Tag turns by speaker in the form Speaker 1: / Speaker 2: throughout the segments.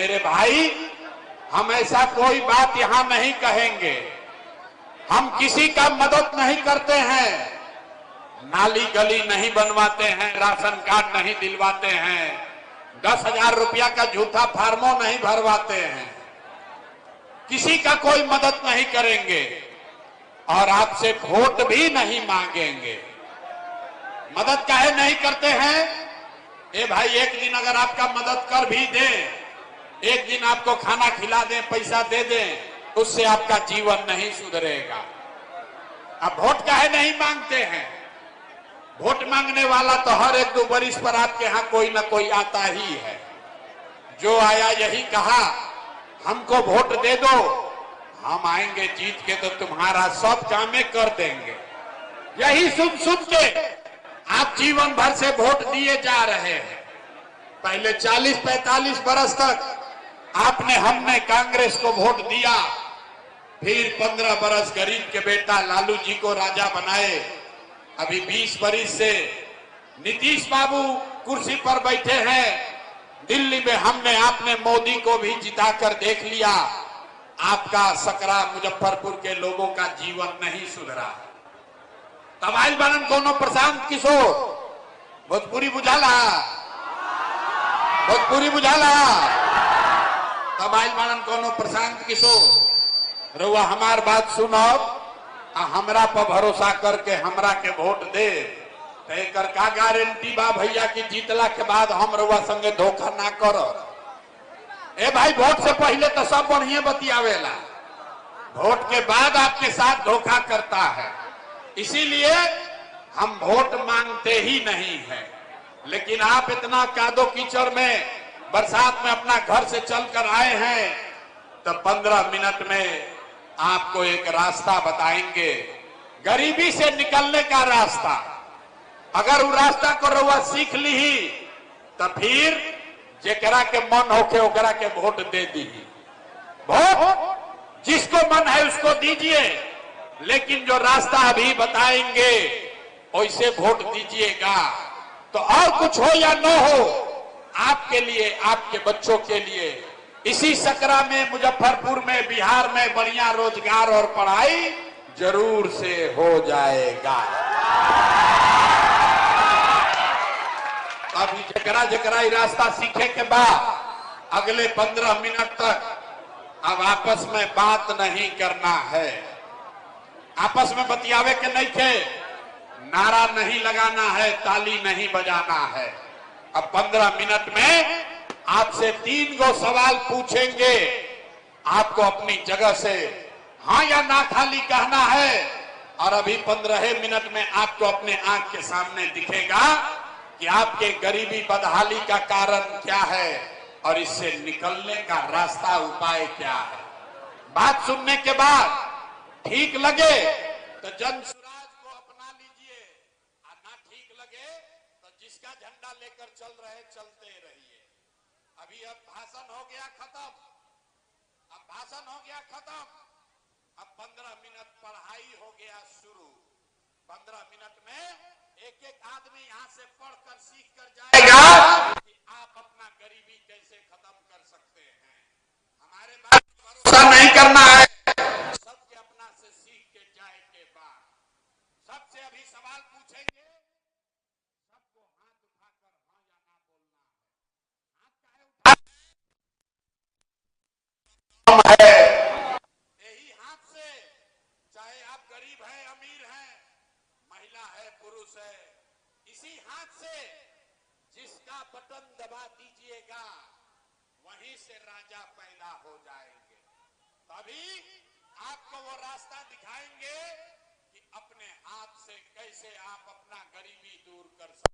Speaker 1: मेरे भाई, हम ऐसा कोई बात यहां नहीं कहेंगे। हम किसी का मदद नहीं करते हैं, नाली गली नहीं बनवाते हैं, राशन कार्ड नहीं दिलवाते हैं, 10,000 रुपया का झूठा फार्मो नहीं भरवाते हैं, किसी का कोई मदद नहीं करेंगे और आपसे वोट भी नहीं मांगेंगे। मदद काहे नहीं करते हैं? ए भाई, एक दिन अगर आपका मदद कर भी दे, एक दिन आपको खाना खिला दें, पैसा दे दें, उससे आपका जीवन नहीं सुधरेगा। अब वोट काहे नहीं मांगते हैं? वोट मांगने वाला तो हर 1-2 बरिस पर आपके यहां कोई ना कोई आता ही है। जो आया यही कहा, हमको वोट दे दो, हम आएंगे जीत के तो तुम्हारा सब कामें कर देंगे। यही सुन सुन के आप जीवन भर से वोट दिए जा रहे हैं। पहले 40-45 बरस तक आपने हमने कांग्रेस को वोट दिया, फिर 15 बरस गरीब के बेटा लालू जी को राजा बनाए। अभी 20 बरिस से नीतीश बाबू कुर्सी पर बैठे हैं। दिल्ली में हमने आपने मोदी को भी जिताकर देख लिया। आपका सकरा मुजफ्फरपुर के लोगों का जीवन नहीं सुधरा। तब आइल बनन कोनो प्रशांत किशोर, भोजपुरी बुझाला, भोजपुरी बुझाला। तब आइल बनन कोनो प्रशांत किशोर। रउआ हमार बात सुनब, हमरा पर भरोसा करके हमरा के वोट दे, तो एकर का गारंटी बा भैया कि जीतला के बाद हम रउआ संगे धोखा ना करब? ए भाई, वोट से पहले तो सब बढ़िया बतियावेला, वोट के बाद आपके साथ धोखा करता है। इसीलिए हम वोट मांगते ही नहीं है। लेकिन आप इतना कादो कीचड़ में बरसात में अपना घर से चलकर आए हैं, तो 15 मिनट में आपको एक रास्ता बताएंगे, गरीबी से निकलने का रास्ता। अगर वो रास्ता को रउआ सीख ली तो फिर जेकरा के मन होके ओकरा के वोट दे दी। वोट जिसको मन है उसको दीजिए, लेकिन जो रास्ता अभी बताएंगे वैसे वोट दीजिएगा। तो और कुछ हो या न हो, आपके लिए, आपके बच्चों के लिए इसी सकरा में, मुजफ्फरपुर में, बिहार में बढ़िया रोजगार और पढ़ाई जरूर से हो जाएगा। अभी जकरा जकरा रास्ता सीखे के बाद अगले 15 मिनट तक अब आपस में बात नहीं करना है। आपस में बतियावे के नहीं थे, नारा नहीं लगाना है, ताली नहीं बजाना है। अब 15 मिनट में आपसे 3 गो सवाल पूछेंगे। आपको अपनी जगह से हाँ या ना खाली कहना है। और अभी 15 मिनट में आपको अपने आंख के सामने दिखेगा कि आपके गरीबी बदहाली का कारण क्या है और इससे निकलने का रास्ता, उपाय क्या है। बात सुनने के बाद ठीक लगे तो जन स्वराज को अपना लीजिए, और ना ठीक लगे तो जिसका झंडा लेकर चल रहे चलते रहिए। अभी अब भाषण हो गया खत्म, अब भाषण हो गया खत्म, अब 15 मिनट पढ़ाई हो गया शुरू। 15 मिनट में एक एक आदमी यहाँ से पढ़कर सीख कर जाएगा कि आप अपना गरीबी कैसे खत्म कर सकते हैं। हमारे बात पर भरोसा नहीं करना है, सबके अपना से सीख के जाए के बाद सबसे अभी सवाल पूछेंगे। सबको हाथ उठाकर हाँ या ना बोलना है। हाथ काहे उठा है? यही हाथ से, चाहे आप गरीब हैं, अमीर हैं, महिला है, पुरुष है, इसी हाथ से जिसका बटन दबा दीजिएगा वहीं से राजा पैदा हो जाएंगे। तभी आपको वो रास्ता दिखाएंगे कि अपने हाथ से कैसे आप अपना गरीबी दूर कर सकते।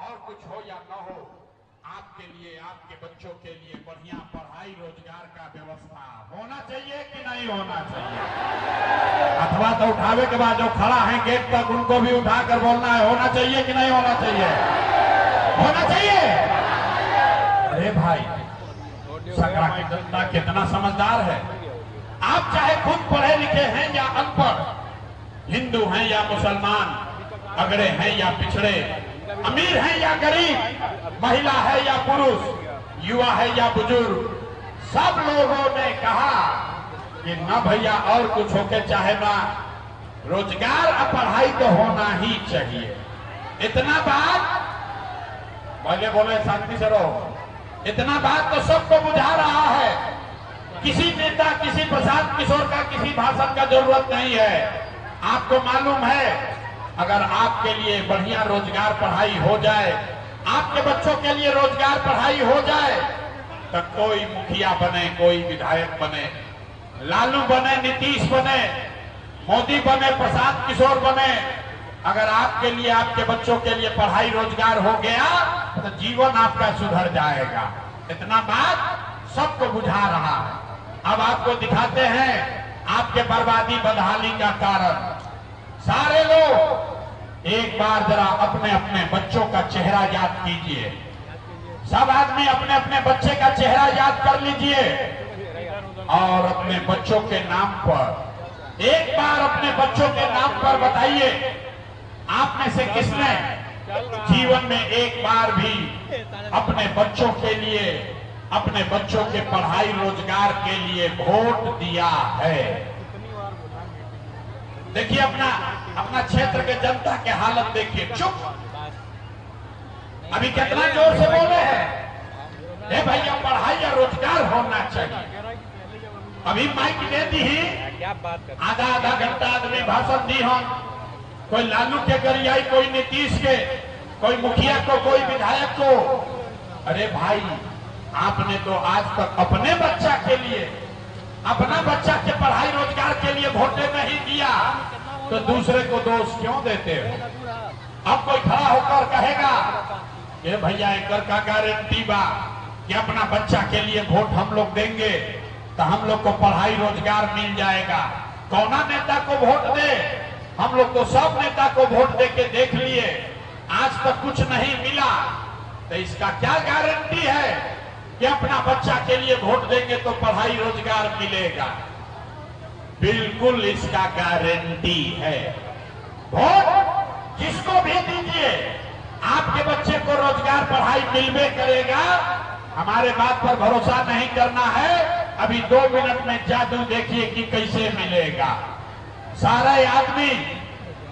Speaker 1: और कुछ हो या न हो, आपके लिए, आपके बच्चों के लिए बढ़िया पढ़ाई, रोजगार का व्यवस्था होना चाहिए कि नहीं होना चाहिए? अथवा तो उठावे के बाद जो खड़ा है गेट तक उनको भी उठाकर बोलना है, होना चाहिए कि नहीं होना चाहिए? होना चाहिए। अरे भाई, सकरा की जनता कितना समझदार है। आप चाहे खुद पढ़े लिखे हैं या अनपढ़, हिंदू हैं या मुसलमान, अगड़े हैं या पिछड़े, अमीर हैं या गरीब, महिला है या पुरुष, युवा है या बुजुर्ग, सब लोगों ने कहा कि न भैया और कुछ होके चाहे ना, रोजगार और पढ़ाई तो होना ही चाहिए। इतना बात पहले बोले शांति से रहो, इतना बात तो सबको बुझा रहा है। किसी नेता, किसी प्रशांत किशोर का किसी भाषण का जरूरत नहीं है। आपको मालूम है, अगर आपके लिए बढ़िया रोजगार पढ़ाई हो जाए, आपके बच्चों के लिए रोजगार पढ़ाई हो जाए, तो कोई मुखिया बने, कोई विधायक बने, लालू बने, नीतीश बने, मोदी बने, प्रशांत किशोर बने, अगर आपके लिए, आपके बच्चों के लिए पढ़ाई रोजगार हो गया तो जीवन आपका सुधर जाएगा। इतना बात सबको बुझा रहा है। अब आपको दिखाते हैं आपके बर्बादी बदहाली का कारण। सारे लोग एक बार जरा अपने अपने बच्चों का चेहरा याद कीजिए। सब आदमी अपने अपने बच्चे का चेहरा याद कर लीजिए और अपने बच्चों के नाम पर, एक बार अपने बच्चों के नाम पर बताइए, आप में से किसने जीवन में एक बार भी अपने बच्चों के लिए, अपने बच्चों के पढ़ाई रोजगार के लिए वोट दिया है? देखिए अपना क्षेत्र के जनता के हालत देखिए। चुप, अभी कितना जोर से बोले हैं, ए भैया पढ़ाई या रोजगार होना चाहिए। अभी माइक दे दी ही, आधा आधा घंटा आदमी भाषण दी हो, कोई लालू के गरियाई, कोई नीतीश के, कोई मुखिया को, कोई विधायक को। अरे भाई, आपने तो आज तक अपने बच्चा के लिए, अपना बच्चा के पढ़ाई रोजगार के लिए वोटे नहीं दिया, तो दूसरे को दोष क्यों देते हो? अब कोई खड़ा होकर कहेगा ये भैया एक का गारंटी बा कि अपना बच्चा के लिए वोट हम लोग देंगे तो हम लोग को पढ़ाई रोजगार मिल जाएगा। कौना नेता को वोट दे? हम लोग तो सब नेता को वोट दे के देख लिए, आज तक कुछ नहीं मिला। तो इसका क्या गारंटी है कि अपना बच्चा के लिए वोट देंगे तो पढ़ाई रोजगार मिलेगा? बिल्कुल इसका गारंटी है। वोट जिसको भी दीजिए, आपके बच्चे को रोजगार पढ़ाई मिलवे करेगा। हमारे बात पर भरोसा नहीं करना है, अभी 2 मिनट में जादू देखिए कि कैसे मिलेगा। सारे आदमी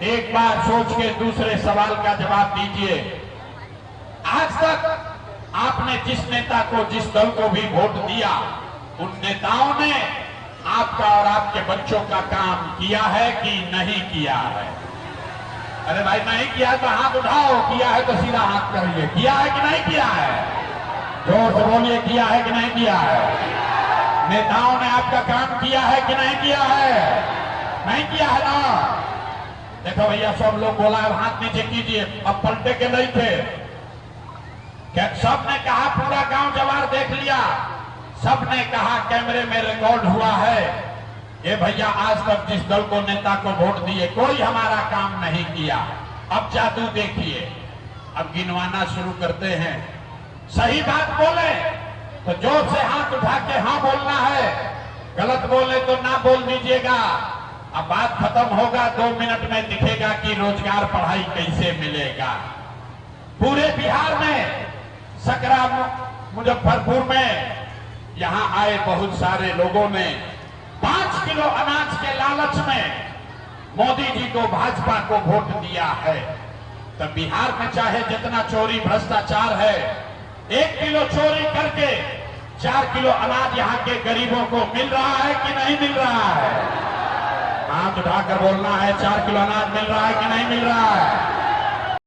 Speaker 1: एक बार सोच के दूसरे सवाल का जवाब दीजिए। आज तक आपने जिस नेता को, जिस दल को भी वोट दिया, उन नेताओं ने आपका और आपके बच्चों का काम किया है कि नहीं किया है? अरे भाई, नहीं किया तो हाथ उठाओ, किया है तो सीधा हाथ करिए। किया है कि नहीं किया है? जोर से बोलिए, किया है कि नहीं किया है? नेताओं ने आपका काम किया है कि नहीं किया है? नहीं किया है ना? देखो भैया, सब लोग बोला है हाथ नीचे कीजिए, अब पलटे के नहीं थे। क्या सबने कहा? पूरा गांव जवार देख लिया, सबने कहा कैमरे में रिकॉर्ड हुआ है, ये भैया आज तक जिस दल को, नेता को वोट दिए, कोई हमारा काम नहीं किया। अब जादू देखिए, अब गिनवाना शुरू करते हैं। सही बात बोले तो जोर से हाथ उठा के हाँ बोलना है, गलत बोले तो ना बोल दीजिएगा। अब बात खत्म होगा, 2 मिनट में दिखेगा कि रोजगार पढ़ाई कैसे मिलेगा। पूरे बिहार में, सकरा, मुजफ्फरपुर में, यहां आए बहुत सारे लोगों ने 5 किलो अनाज के लालच में मोदी जी को, भाजपा को वोट दिया है। तो बिहार में चाहे जितना चोरी भ्रष्टाचार है, 1 किलो चोरी करके 4 किलो अनाज यहाँ के गरीबों को मिल रहा है कि नहीं मिल रहा है? हाथ उठाकर बोलना है, 4 किलो अनाज मिल रहा है कि नहीं मिल रहा है?